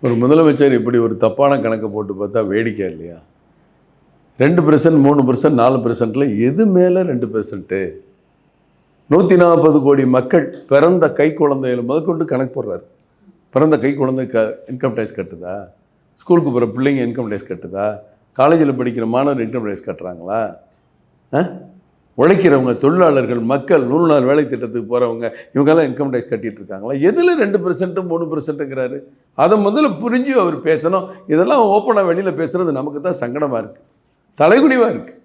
ஒரு முதலமைச்சர் இப்படி ஒரு தப்பான கணக்கை போட்டு பார்த்தா வேடிக்கை இல்லையா? 2%, 3%, 4%ல எது மேலே 2%? 140 கோடி மக்கள் பிறந்த கை குழந்தைகளை முதற்கொண்டு கணக்கு போடுறாரு. பிறந்த கை குழந்தை இன்கம் டேக்ஸ் கட்டுதா? ஸ்கூலுக்கு போகிற பிள்ளைங்க இன்கம் டேக்ஸ் கட்டுதா? காலேஜில் படிக்கிற மாணவர் இன்கம் டேக்ஸ் கட்டுறாங்களா? உழைக்கிறவங்க, தொழிலாளர்கள், மக்கள், 100 நாள் வேலை திட்டத்துக்கு போகிறவங்க இவங்கெல்லாம் இன்கம் டேக்ஸ் கட்டிகிட்டு இருக்காங்களா? எதில் 2%, 3%ங்கிறாரு? அதை முதல்ல புரிஞ்சு அவர் பேசணும். இதெல்லாம் ஓப்பனாக வெளியில் பேசுகிறது நமக்கு தான் சங்கடமாக இருக்குது, தலைகுனிவாக இருக்குது.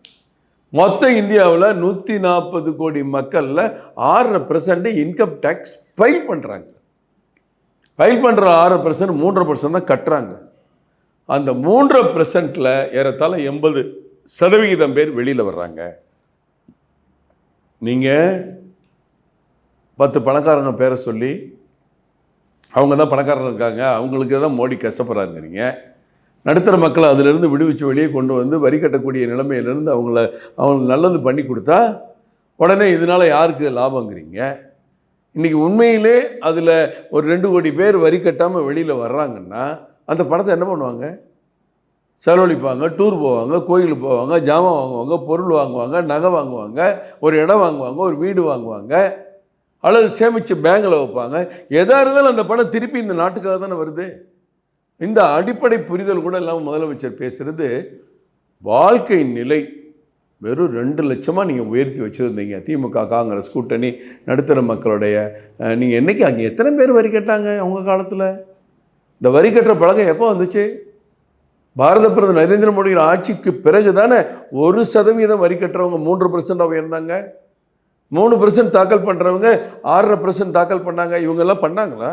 மொத்த இந்தியாவில் 140 கோடி மக்களில் 6% இன்கம் டேக்ஸ் ஃபைல் பண்ணுறாங்க. ஃபைல் பண்ணுற 6% 3% தான் கட்டுறாங்க. அந்த 3%ல் ஏறத்தாழ 80% பேர் வெளியில் வர்றாங்க. நீங்கள் 10 பணக்காரங்க பேரை சொல்லி அவங்க தான் பணக்காரங்க இருக்காங்க, அவங்களுக்கு தான் மோடி கஷ்டப்படுறாருங்கிறீங்க. நடுத்தர மக்களை அதிலிருந்து விடுவிச்சு வெளியே கொண்டு வந்து வரி கட்டக்கூடிய நிலைமையிலேருந்து அவங்களுக்கு நல்லது பண்ணி கொடுத்தா உடனே இதனால் யாருக்கு லாபங்கிறீங்க? இன்றைக்கி உண்மையிலே அதில் ஒரு 2 கோடி பேர் வரி கட்டாமல் வெளியில் வர்றாங்கன்னா அந்த பணத்தை என்ன பண்ணுவாங்க? செலவழிப்பாங்க, டூர் போவாங்க, கோயிலுக்கு போவாங்க, ஜாமான் வாங்குவாங்க, பொருள் வாங்குவாங்க, நகை வாங்குவாங்க, ஒரு இடம் வாங்குவாங்க, ஒரு வீடு வாங்குவாங்க, அல்லது சேமித்து பேங்கில் வைப்பாங்க. எதாக இருந்தாலும் அந்த பணம் திருப்பி இந்த நாட்டுக்காக தானே வருது. இந்த அடிப்படை புரிதல் கூட இல்லாமல் முதலமைச்சர் பேசுகிறது. வாழ்க்கை நிலை வெறும் 2 லட்சமாக நீங்கள் உயர்த்தி வச்சுருந்தீங்க. திமுக, காங்கிரஸ் கூட்டணி, நடுத்தர மக்களுடைய நீங்கள் என்றைக்கு அங்கே எத்தனை பேர் வரி கட்டாங்க அவங்க காலத்தில்? இந்த வரி கட்டுற பழக்கம் எப்போ வந்துச்சு? பாரத பிரதமர் நரேந்திர மோடியோட ஆட்சிக்கு பிறகு தானே 1% வரி கட்டுறவங்க 3% உயர்ந்தாங்க. 3% தாக்கல் பண்ணுறவங்க 6.5% தாக்கல் பண்ணாங்க. இவங்கெல்லாம் பண்ணாங்களா?